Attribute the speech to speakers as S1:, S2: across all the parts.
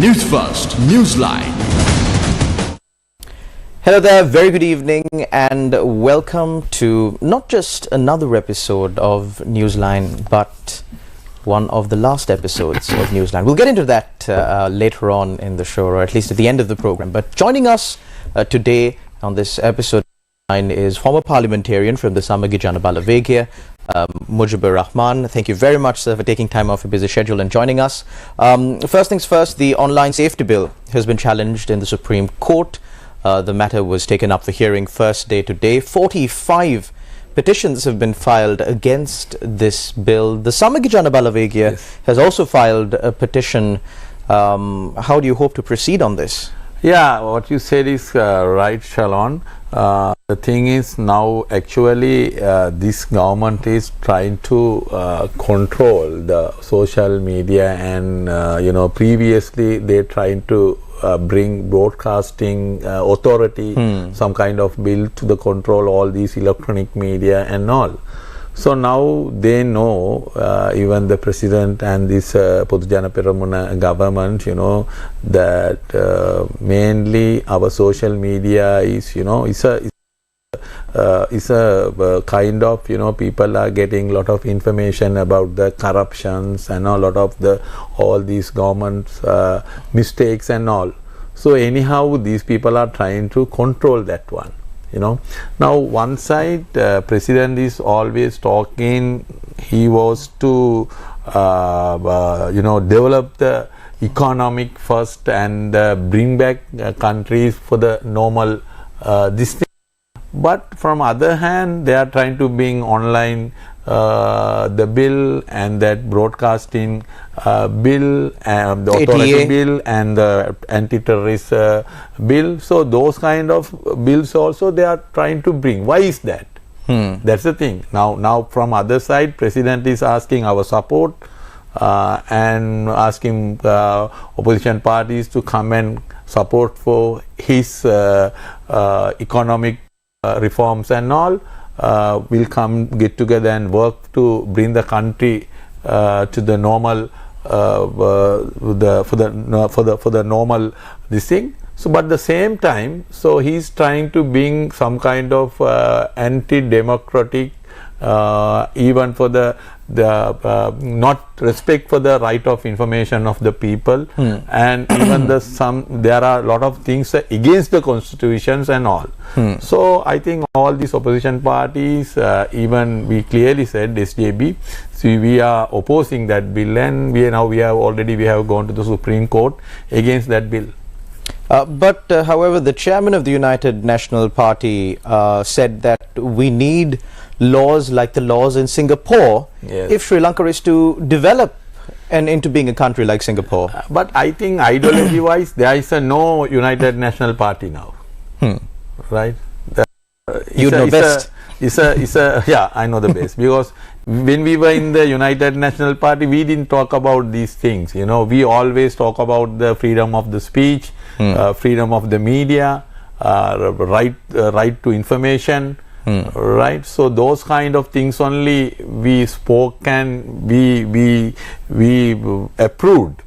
S1: Newsfirst, Newsline.
S2: Hello there, very good evening and welcome to not just another episode of Newsline but one of the last episodes of Newsline. We'll get into that later on in the show, or at least at the end of the program. But joining us today on this episode is former parliamentarian from the Samagi Jana Balawegya, Mujibur Rahman. Thank you very much, sir, for taking time off your busy schedule and joining us. First things first, the online safety bill has been challenged in the Supreme Court. The matter was taken up for hearing first day today. 45 petitions have been filed against this bill. The Samagi Jana Balawegya has also filed a petition. How do you hope to proceed on this?
S3: Yeah, what you said is right, Shalon. The thing is now actually this government is trying to control the social media, and previously they're trying to bring broadcasting authority, some kind of bill to the control all these electronic media and all. So now they know, even the president and this Podujana Peramuna government, that mainly our social media is, is a kind of, people are getting a lot of information about the corruptions and a lot of all these government mistakes and all. So anyhow, these people are trying to control that one. Now one side, president is always talking, he was to develop the economic first and bring back countries for the normal this thing. But from other hand, they are trying to bring online the bill and that broadcasting bill and the authority bill and the anti-terrorist bill. So those kind of bills also they are trying to bring. Why is that? That's the thing. Now from other side, president is asking our support and asking opposition parties to come and support for his economic reforms and all. Will come get together and work to bring the country to the normal for the normal this thing. So but at the same time, so he's trying to bring some kind of anti-democratic even for the not respect for the right of information of the people, and even there are a lot of things against the constitutions and all. So I think all these opposition parties, even we clearly said SJB, we are opposing that bill, and we have gone to the Supreme Court against that bill.
S2: But however, the chairman of the United National Party said that we need laws like the laws in Singapore if Sri Lanka is to develop and into being a country like Singapore.
S3: But I think ideology wise there is no United National Party now. Right?
S2: You know best.
S3: Yeah, I know the best, because when we were in the United National Party, we didn't talk about these things. We always talk about the freedom of the speech, freedom of the media, right to information. Right, so those kind of things only we spoke and we approved.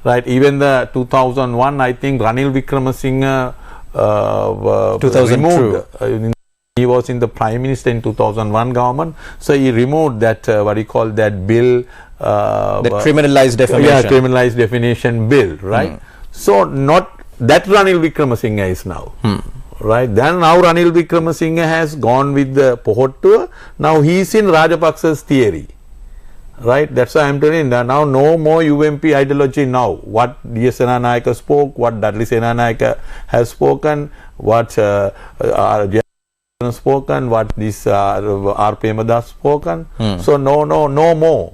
S3: Right, even the 2001, I think Ranil Wickremesinghe
S2: 2002.
S3: He was in the Prime Minister in 2001 government, so he removed that what you call that bill,
S2: the criminalized defamation.
S3: Yeah, criminalized defamation bill, right? So not that Ranil Wickremesinghe is now. Right, then now Ranil Wickremesinghe has gone with the Pohottuwa. Now he is in Rajapaksa's theory. Right, that's why I am telling you, now no more UMP ideology now. What D.S. Senanayake spoke, what Dudley Senanayake has spoken, what spoken, what this R. Premadas spoken. So no more.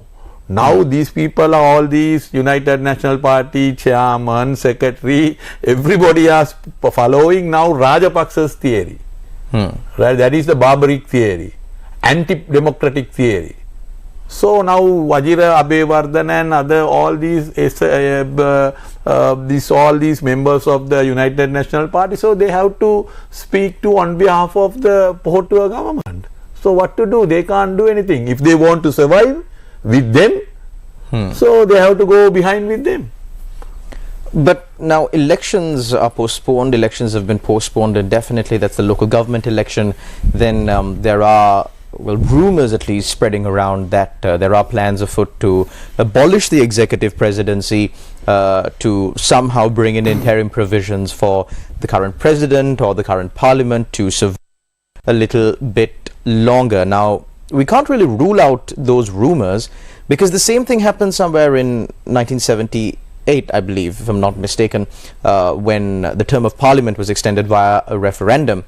S3: Now these people are all these United National Party chairman, secretary, everybody is following now Rajapaksa's theory. Right, that is the barbaric theory, anti-democratic theory. So now Wajira Abeyewardene and all these members of the United National Party, so they have to speak to on behalf of the Pohottuwa government. So what to do? They can't do anything. If they want to survive with them, so they have to go behind with them.
S2: But now elections are postponed, elections have been postponed indefinitely. That's the local government election. Then there are, well, rumors at least spreading around that there are plans afoot to abolish the executive presidency, to somehow bring in interim provisions for the current president or the current parliament to survive a little bit longer. Now, we can't really rule out those rumors because the same thing happened somewhere in 1978, I believe, if I'm not mistaken, when the term of parliament was extended via a referendum,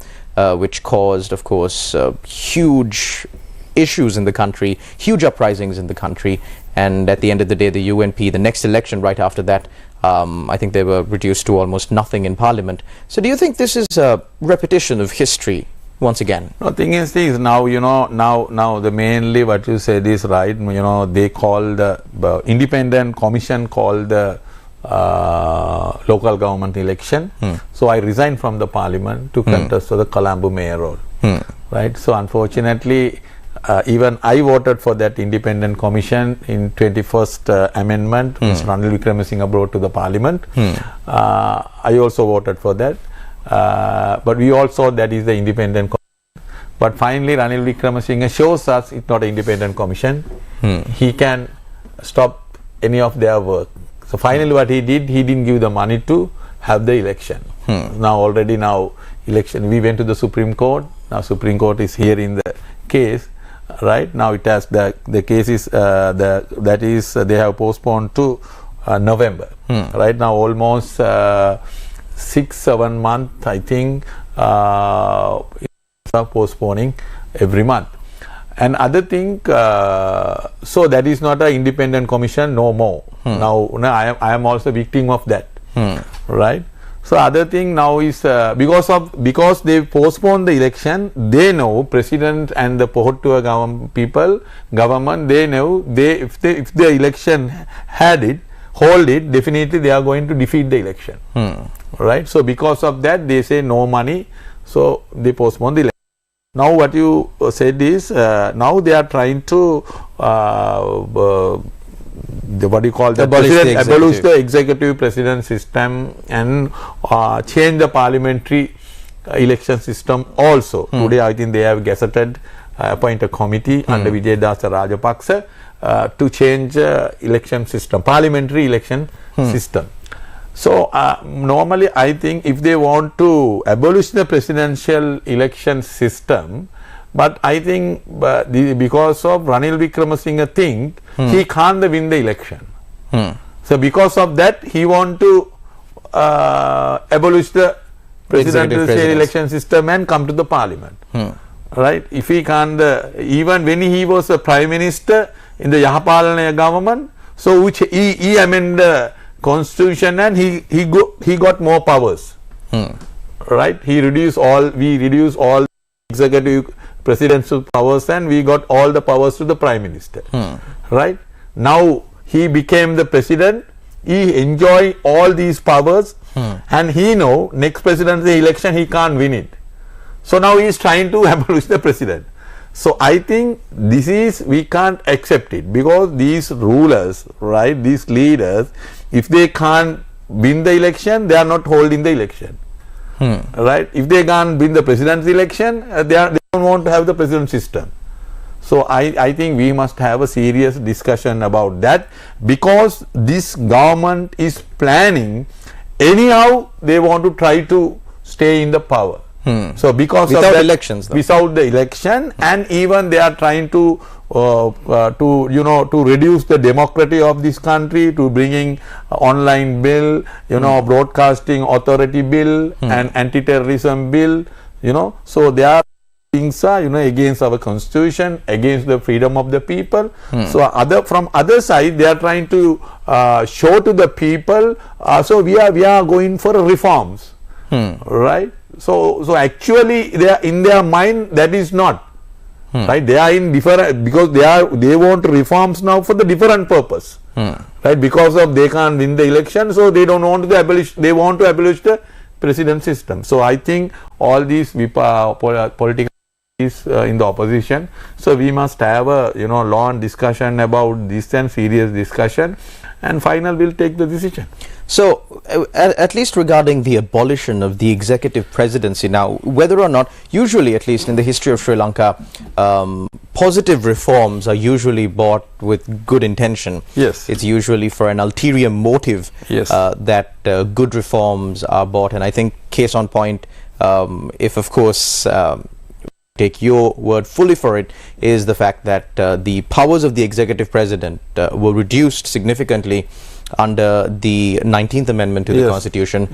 S2: which caused, of course, huge issues in the country, huge uprisings in the country, and at the end of the day, the UNP, the next election right after that, I think they were reduced to almost nothing in parliament. So do you think this is a repetition of history once again?
S3: No, thing is now, now the mainly what you said is right. They call the independent commission called the local government election. So I resigned from the parliament to contest for the Colombo mayor role. Right. So unfortunately, even I voted for that independent commission in 21st amendment, which Ranil Wickremesinghe brought to the parliament. I also voted for that. But we all saw that is the independent commission. But finally, Ranil Wickremesinghe shows us it's not an independent commission. He can stop any of their work. So finally, what he did, he didn't give the money to have the election. Now election. We went to the Supreme Court. Now Supreme Court is hearing the case. Right now, it has the case is they have postponed to November. Right now, almost 6-7 months, I think, are postponing every month. And other thing, so that is not an independent commission no more. Now I am also victim of that. Right. So other thing now is because they postponed the election, they know president and the Pohottuwa government, they know if the election hold it, definitely they are going to defeat the election. Right. So because of that, they say no money, so they postpone the election. Now what you said is now they are trying to abolish the executive president system and change the parliamentary election system also. Today I think they have gazetted, appoint a committee under Vijayadasa Rajapaksa to change election system, parliamentary election system. So normally I think if they want to abolish the presidential election system, but I think because of Ranil Wickremesinghe thing, he can't win the election. So because of that, he want to abolish the presidential election system and come to the parliament. Right? If he can't, even when he was a prime minister in the Yahapalana government, so which he amended the constitution and he got more powers. Right? We reduced all executive presidential powers and we got all the powers to the prime minister. Right? Now he became the president, he enjoy all these powers and he know next presidential election he can't win it. So now he is trying to abolish the president. So I think we can't accept it because these rulers, right, these leaders, if they can't win the election, they are not holding the election. Right? If they can't win the president's election, they don't want to have the president system. So I think we must have a serious discussion about that because this government is planning, anyhow they want to try to stay in the power. So because
S2: without
S3: of that,
S2: elections, though.
S3: Without the election, and even they are trying to reduce the democracy of this country, to bringing online bill, broadcasting authority bill and anti-terrorism bill, so they are things are against our constitution, against the freedom of the people. So from other side they are trying to show to the people, so we are going for reforms, right? So actually they are in their mind that is not right. They are in different, because they want reforms now for the different purpose, right? Because of they can't win the election, so they don't want to abolish. They want to abolish the president system. So I think all these political in the opposition, so we must have a long discussion about this and serious discussion, and final will take the decision.
S2: So, at least regarding the abolition of the executive presidency, now, whether or not, usually, at least in the history of Sri Lanka, positive reforms are usually bought with good intention.
S3: Yes.
S2: It's usually for an ulterior motive.
S3: Yes.
S2: That good reforms are bought. And I think, case on point, if of course, take your word fully for it, is the fact that the powers of the executive president were reduced significantly under the 19th Amendment to the Constitution,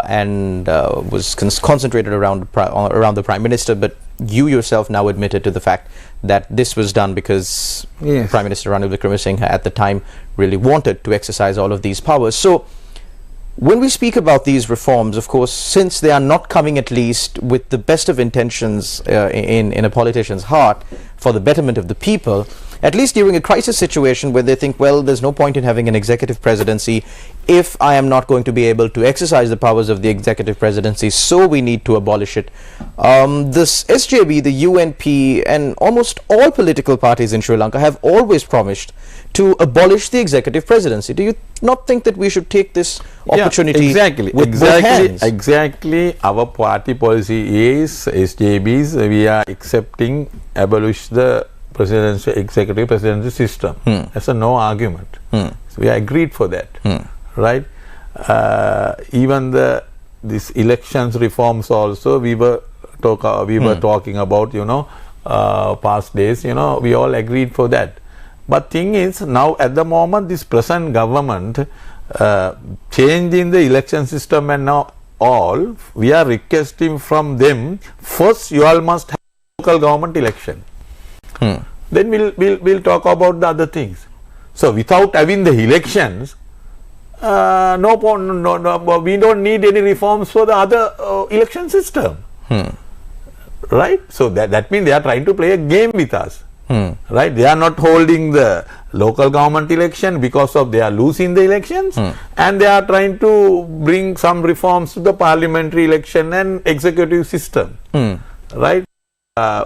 S2: and was concentrated around the Prime Minister. But you yourself now admitted to the fact that this was done because Prime Minister Ranil Wickremesinghe at the time really wanted to exercise all of these powers. So, when we speak about these reforms, of course, since they are not coming at least with the best of intentions in a politician's heart for the betterment of the people, at least during a crisis situation where they think, well, there's no point in having an executive presidency if I am not going to be able to exercise the powers of the executive presidency, so we need to abolish it. This SJB, the UNP, and almost all political parties in Sri Lanka have always promised to abolish the executive presidency. Do you not think that we should take this opportunity with both hands?
S3: Exactly. Our party policy is SJBs. We are accepting abolish the executive presidency system. That's a no argument. So we are agreed for that, right? Even this elections reforms also we were talking about, past days. We all agreed for that. But thing is, now at the moment, this present government changing the election system and now all, we are requesting from them, first you all must have local government election. Then we'll talk about the other things. So without having the elections, no, we don't need any reforms for the other election system. Right? So that means they are trying to play a game with us. Right? They are not holding the local government election because of they are losing the elections, and they are trying to bring some reforms to the parliamentary election and executive system. Right?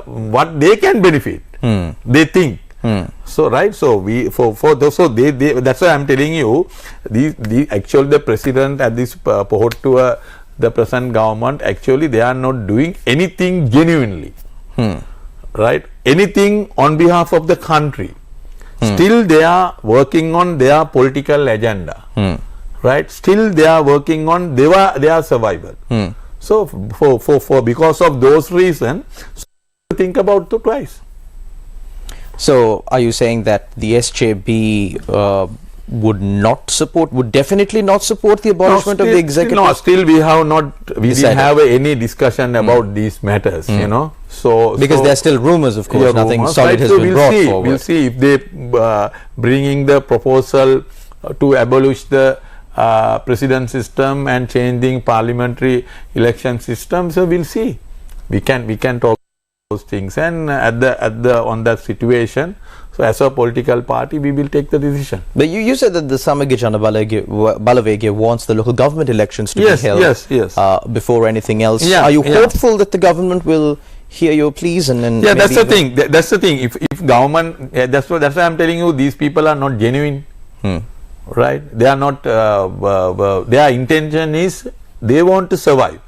S3: What they can benefit, they think. So right, so we they that's why I'm telling you, actually the president at this port to the present government, actually they are not doing anything genuinely. Right? Anything on behalf of the country. Still they are working on their political agenda. Right? Still they are working on their survival. So for because of those reasons, think about it twice.
S2: So are you saying that the SJB would definitely not support the abolishment of the executive?
S3: No, still we didn't have any discussion about these matters, So
S2: because there are still rumors, of course, nothing solid has been brought forward.
S3: We'll see if they bringing the proposal to abolish the president system and changing parliamentary election system. So we'll see. We can talk those things, and on that situation. So as a political party, we will take the decision.
S2: But you said that the Samagijana Balavege wants the local government elections to be held before anything else. Are you hopeful that the government will hear your pleas and
S3: that's the thing. That's the thing. If government, that's why I'm telling you, these people are not genuine. Right? They are not. Their intention is they want to survive.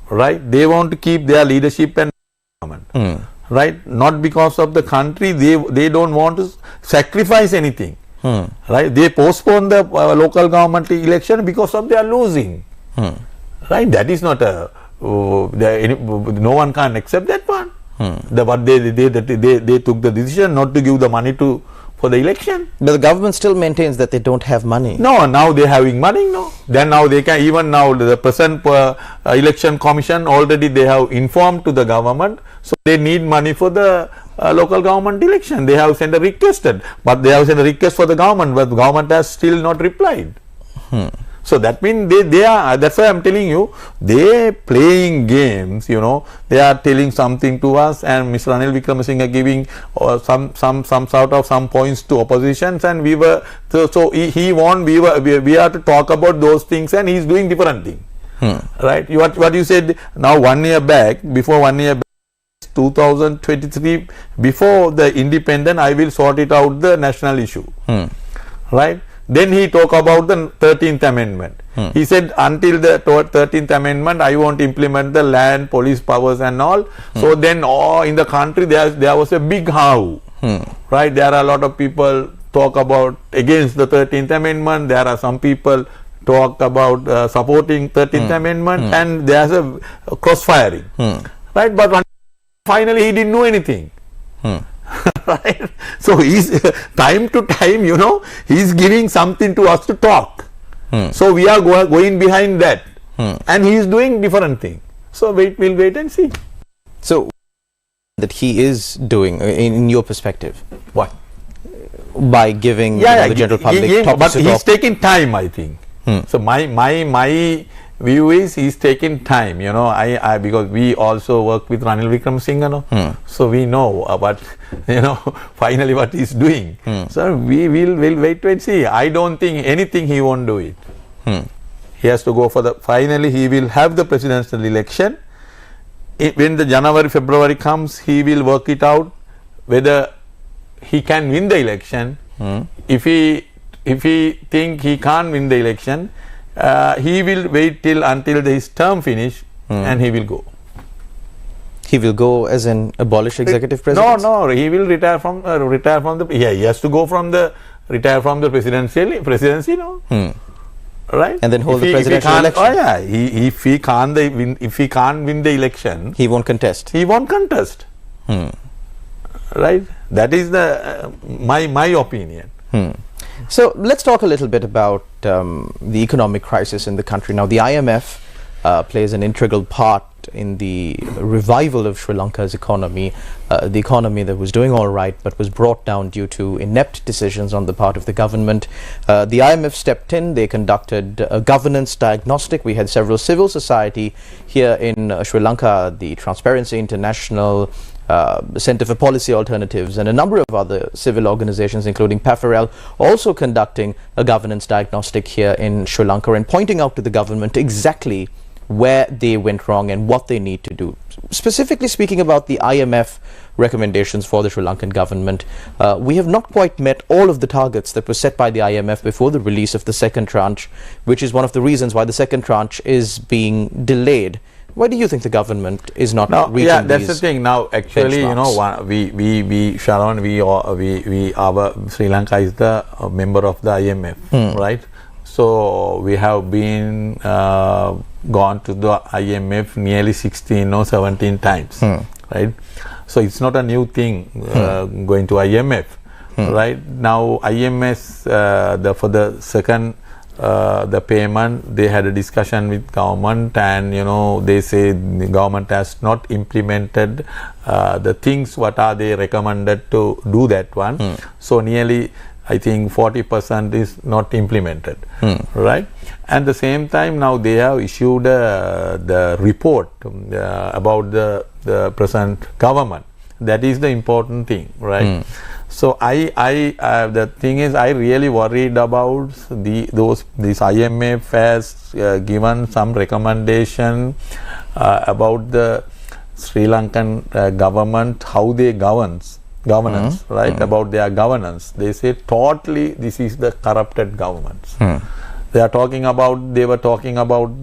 S3: Right? They want to keep their leadership and government. Right? Not because of the country. They don't want to sacrifice anything. Right? They postpone the local government election because of they are losing. Right? That is not no one can accept that one. But they took the decision not to give the money for the election.
S2: But the government still maintains that they don't have money.
S3: No, now they are having money. No, then now they can, even now the present election commission already they have informed to the government, so they need money for the local government election. They have sent a request, but they have sent a request for the government, but the government has still not replied. So that means they are, that's why I'm telling you, they playing games, they are telling something to us, and Mr. Ranil Wickremesinghe giving some points to oppositions, and we were, so he won, we are to talk about those things, and he's doing different thing. Right? What you said now 1 year back, 2023, before the independent, I will sort it out the national issue. Right? Then he talk about the 13th Amendment. He said until the 13th Amendment, I won't implement the land, police powers and all. So then in the country there was a big howl. Right? There are a lot of people talk about against the 13th Amendment. There are some people talk about supporting 13th Amendment, and there's a crossfiring. Right? But finally he didn't know anything. Right? So he's time to time, he's giving something to us to talk. So we are going behind that, and he is doing different thing. So we'll wait and see.
S2: So that he is doing, in your perspective,
S3: what?
S2: By giving the general public
S3: but he's taking time, I think. So my view is he's taking time. I because we also work with Ranil Wickremesinghe, so we know about finally what he's doing. So we'll wait and see. I don't think anything he won't do it. He has to go for finally he will have the presidential election. When the February comes, he will work it out whether he can win the election. If he think he can't win the election, he will wait until his term finish, and he will go.
S2: He will go as an abolish executive presidency?
S3: No, he will retire from the. Yeah, he has to go from the retire from the presidency. No. Right,
S2: and then hold the presidential election.
S3: Oh yeah, if he can't win the election,
S2: he won't contest.
S3: He won't contest. Right, that is my opinion.
S2: So let's talk a little bit about the economic crisis in the country now. The IMF plays an integral part in the revival of Sri Lanka's economy, the economy that was doing all right but was brought down due to inept decisions on the part of the government. The IMF stepped in, they conducted a governance diagnostic. We had several civil society here in Sri Lanka, the Transparency International, Centre for Policy Alternatives, and a number of other civil organizations, including PAFRL, also conducting a governance diagnostic here in Sri Lanka and pointing out to the government exactly where they went wrong and what they need to do. Specifically speaking about the IMF recommendations for the Sri Lankan government, we have not quite met all of the targets that were set by the IMF before the release of the second tranche, which is one of the reasons why the second tranche is being delayed. Why do you think the government is not reaching these?
S3: Yeah, that's the thing. Now, actually, Sharon, our Sri Lanka is the member of the IMF, right? So we have been gone to the IMF nearly 16 or 17 times, right? So it's not a new thing going to IMF, right? Now IMF for the second the payment, they had a discussion with government, and they say the government has not implemented the things what are they recommended to do that one. So nearly I think 40% is not implemented, right? And the same time now they have issued the report about the present government. That is the important thing, right? So the thing is, I really worried about this IMF has given some recommendation about the Sri Lankan government, how they governance, right? About their governance. They say totally this is the corrupted governments. They were talking about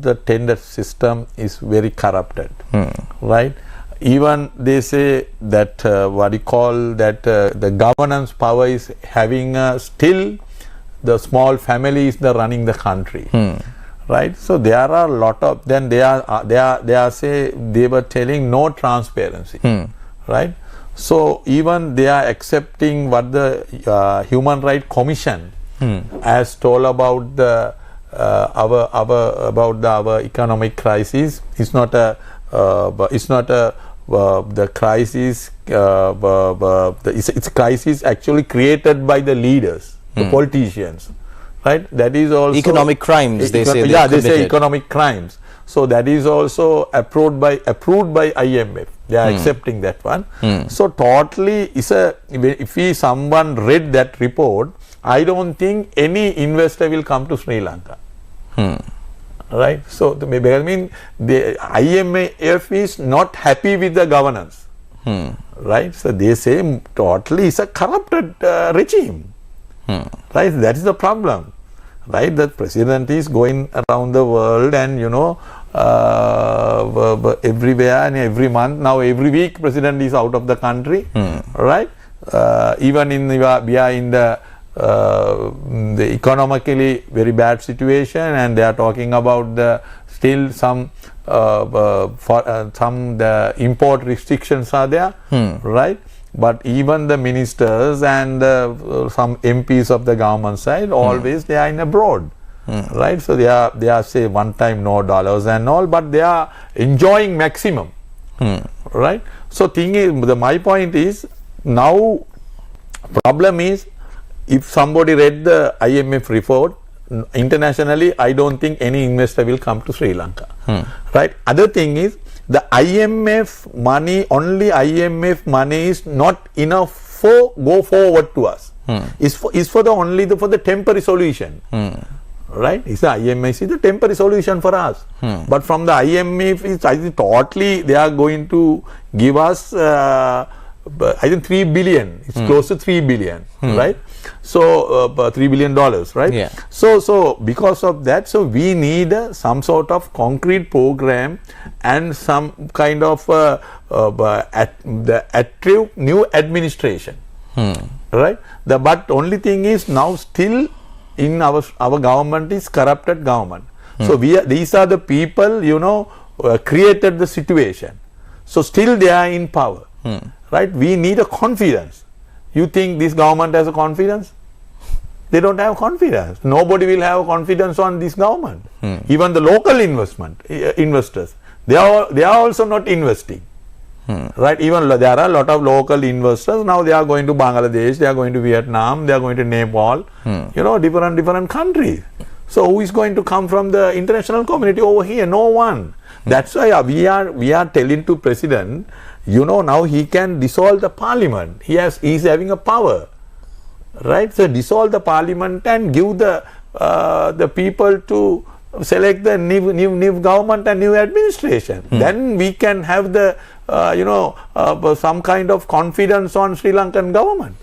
S3: the tender system is very corrupted, right? Even they say that the governance power is having still the small family is the running the country, right? So there are a lot of then they were telling no transparency, right? So even they are accepting what the Human Rights Commission has told about our economic crisis. It's not a the crisis. It's crisis actually created by the leaders, the politicians, right? That is also
S2: economic crimes. They say
S3: they say economic crimes. So that is also approved by IMF. They are accepting that one. So totally if someone read that report, I don't think any investor will come to Sri Lanka. Right? So the IMF is not happy with the governance. Right? So they say totally it's a corrupted regime. Right? That is the problem. right? The president is going around the world and everywhere and every month. Now every week president is out of the country, right? Even we are in the economically very bad situation, and they are talking about the still some the import restrictions are there, right? But even the ministers and some MPs of the government side, always they are in abroad, right? So they are say one time no dollars and all, but they are enjoying maximum, right? So my point is, now problem is, if somebody read the IMF report, internationally, I don't think any investor will come to Sri Lanka, right? Other thing is, the IMF money, only IMF money is not enough for go forward to us. Is for the temporary solution, right? It's the IMF is the temporary solution for us. But from the IMF, I think totally they are going to give us I think 3 billion. It's close to 3 billion, right? So $3 billion, right?
S2: Yeah.
S3: So because of that, so we need some sort of concrete program and some kind of the active new administration, right? But only thing is, now still in our government is corrupted government. So these are the people created the situation. So still they are in power, right? We need a confidence. You think this government has a confidence? They don't have confidence. Nobody will have confidence on this government. Even the local investors, they are also not investing, right? Even there are a lot of local investors now. They are going to Bangladesh, they are going to Vietnam, they are going to Nepal, different countries. So who is going to come from the international community over here? No one. That's why we are telling to president, now he can dissolve the parliament. He is having a power, right? So dissolve the parliament and give the people to select the new government and new administration. Then we can have the some kind of confidence on Sri Lankan government.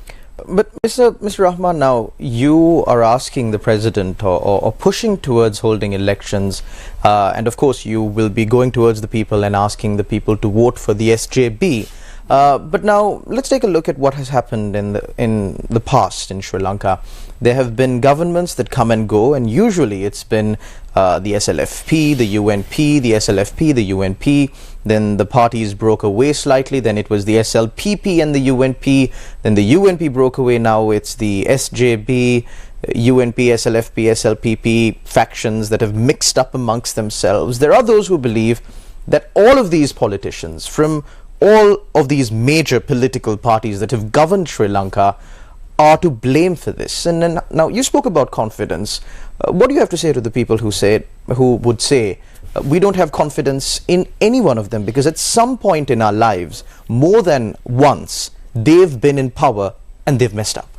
S2: But Mr. Rahman, now you are asking the president or pushing towards holding elections, and of course you will be going towards the people and asking the people to vote for the SJB. But now let's take a look at what has happened in the past in Sri Lanka. There have been governments that come and go, and usually it's been the SLFP, the UNP, the SLFP, the UNP. Then the parties broke away slightly. Then it was the SLPP and the UNP. Then the UNP broke away. Now it's the SJB, UNP, SLFP, SLPP factions that have mixed up amongst themselves. There are those who believe that all of these politicians from all of these major political parties that have governed Sri Lanka are to blame for this. And then, now you spoke about confidence. What do you have to say to the people who would say we don't have confidence in any one of them, because at some point in our lives, more than once, they've been in power and they've messed up?